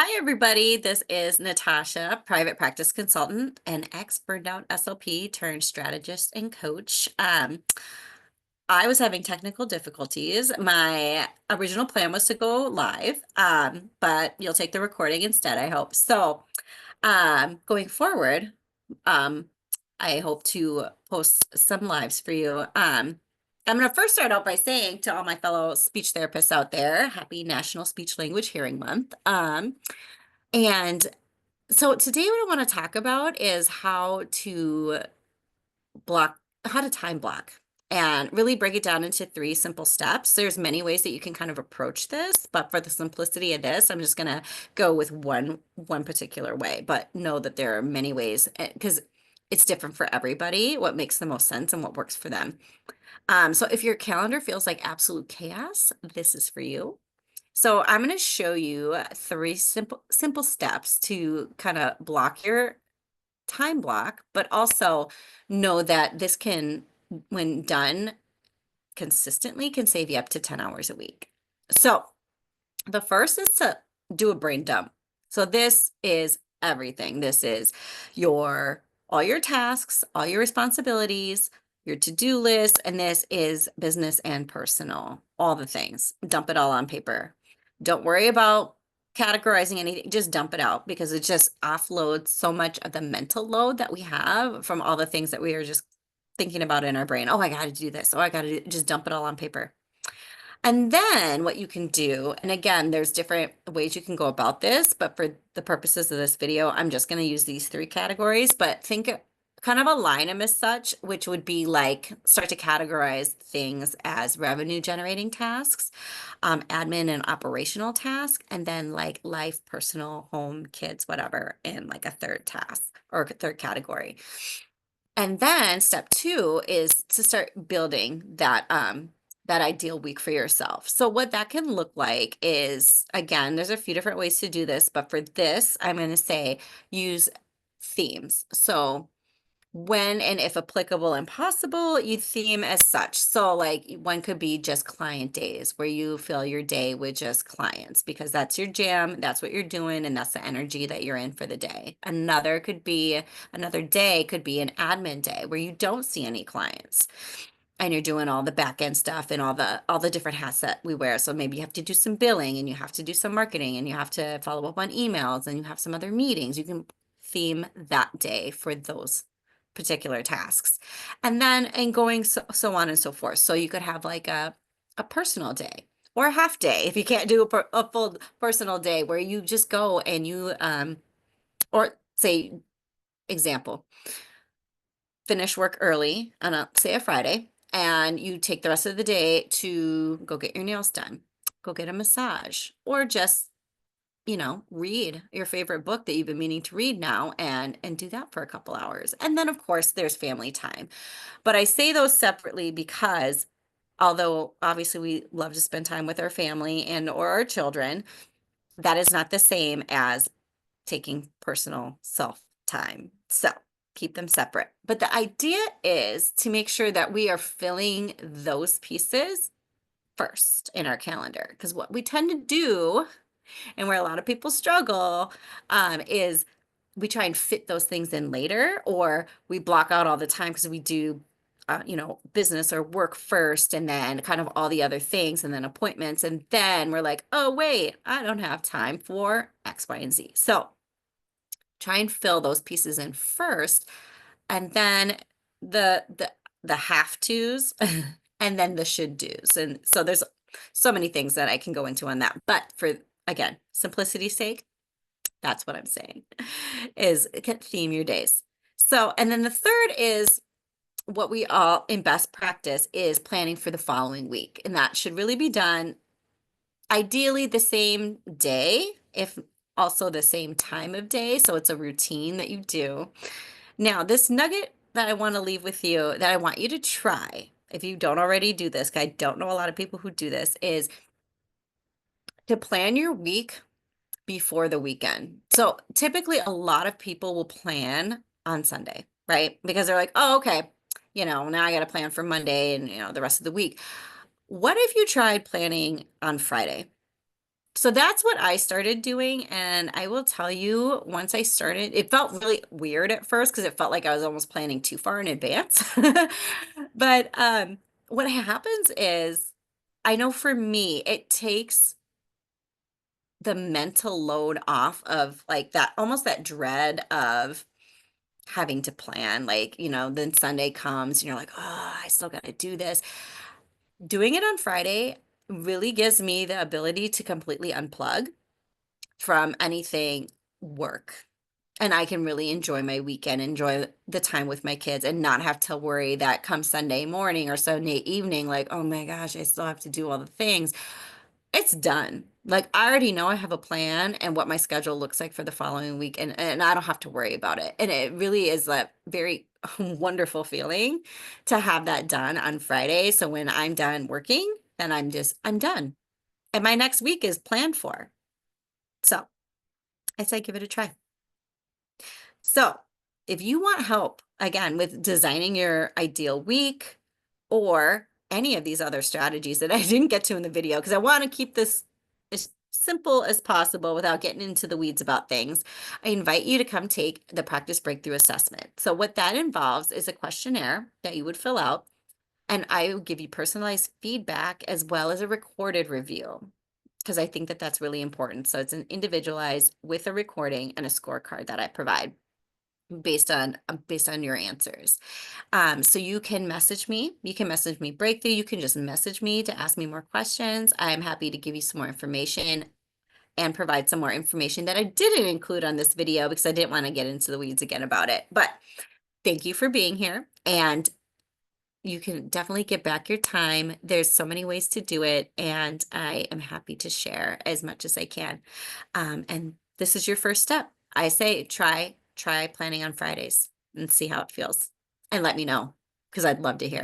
Hi, everybody. This is Natasha, private practice consultant and ex-Burnout SLP turned strategist and coach. I was having technical difficulties. My original plan was to go live, but you'll take the recording instead, I hope. So, going forward, um, I hope to post some lives for you. I'm going to first start out by saying to all my fellow speech therapists out there, happy National Speech Language Hearing Month. And so today what I want to talk about is how to time block and really break it down into three simple steps. There's many ways that you can kind of approach this, but for the simplicity of this, I'm just going to go with one particular way, but know that there are many ways because it's different for everybody, what makes the most sense and what works for them. So if your calendar feels like absolute chaos, this is for you. So I'm going to show you three simple steps to kind of block your time block, but also know that this can, when done consistently, can save you up to 10 hours a week. So the first is to do a brain dump. So this is everything. This is all your tasks, all your responsibilities, your to-do list, and this is business and personal, all the things. Dump it all on paper. Don't worry about categorizing anything, just dump it out because it just offloads so much of the mental load that we have from all the things that we are just thinking about in our brain. Oh, I got to do this. Oh, I got to just dump it all on paper. And then what you can do, and again, there's different ways you can go about this, but for the purposes of this video, I'm just going to use these three categories, but think kind of align them as such, which would be like start to categorize things as revenue generating tasks, admin and operational tasks, and then like life, personal, home, kids, whatever, in like a third task or third category. And then step two is to start building that ideal week for yourself. So what that can look like is, again, there's a few different ways to do this, but for this, I'm going to say use themes. So when and if applicable and possible, you theme as such. So like one could be just client days where you fill your day with just clients because that's your jam, that's what you're doing, and that's the energy that you're in for the day. Another day could be an admin day where you don't see any clients and you're doing all the back end stuff and all the different hats that we wear. So maybe you have to do some billing and you have to do some marketing and you have to follow up on emails and you have some other meetings. You can theme that day for those particular tasks. And going so on and so forth. So you could have like a personal day or a half day if you can't do a full personal day where you just go and you or say example, finish work early on say a Friday and you take the rest of the day to go get your nails done, go get a massage, or just read your favorite book that you've been meaning to read now and do that for a couple hours. And then of course there's family time. But I say those separately because although obviously we love to spend time with our family and or our children, that is not the same as taking personal self time. So keep them separate. But the idea is to make sure that we are filling those pieces first in our calendar. Because what we tend to do and where a lot of people struggle is we try and fit those things in later, or we block out all the time because we do, business or work first, and then kind of all the other things, and then appointments, and then we're like, oh wait, I don't have time for X, Y, and Z. So try and fill those pieces in first, and then the have tos, and then the should do's. And so there's so many things that I can go into on that, but for again, simplicity's sake, that's what I'm saying, is theme your days. So, and then the third is what we all in best practice is planning for the following week. And that should really be done ideally the same day, if also the same time of day. So it's a routine that you do. Now, this nugget that I want to leave with you that I want you to try, if you don't already do this, 'cause I don't know a lot of people who do this, is to plan your week before the weekend. So typically a lot of people will plan on Sunday, right? Because they're like, oh, okay, now I got to plan for Monday and, the rest of the week. What if you tried planning on Friday? So that's what I started doing. And I will tell you, once I started, it felt really weird at first because it felt like I was almost planning too far in advance. But what happens is, I know for me, it takes the mental load off of like that, almost that dread of having to plan. Like, then Sunday comes and you're like, oh, I still got to do this. Doing it on Friday really gives me the ability to completely unplug from anything work. And I can really enjoy my weekend, enjoy the time with my kids, and not have to worry that come Sunday morning or Sunday evening, like, oh my gosh, I still have to do all the things. It's done. Like, I already know I have a plan and what my schedule looks like for the following week, and I don't have to worry about it. And it really is a very wonderful feeling to have that done on Friday. So when I'm done working, then I'm done. And my next week is planned for. So I say give it a try. So, if you want help, again, with designing your ideal week or any of these other strategies that I didn't get to in the video, because I want to keep this as simple as possible without getting into the weeds about things, I invite you to come take the Practice Breakthrough Assessment. So, what that involves is a questionnaire that you would fill out, and I will give you personalized feedback as well as a recorded review. Because I think that that's really important. So it's an individualized with a recording and a scorecard that I provide based on your answers. So you can message me. You can message me Breakthrough. You can just message me to ask me more questions. I'm happy to give you some more information and provide some more information that I didn't include on this video because I didn't want to get into the weeds again about it. But thank you for being here, and you can definitely get back your time. There's so many ways to do it, and I am happy to share as much as I can. And this is your first step. I say try planning on Fridays and see how it feels, and let me know because I'd love to hear.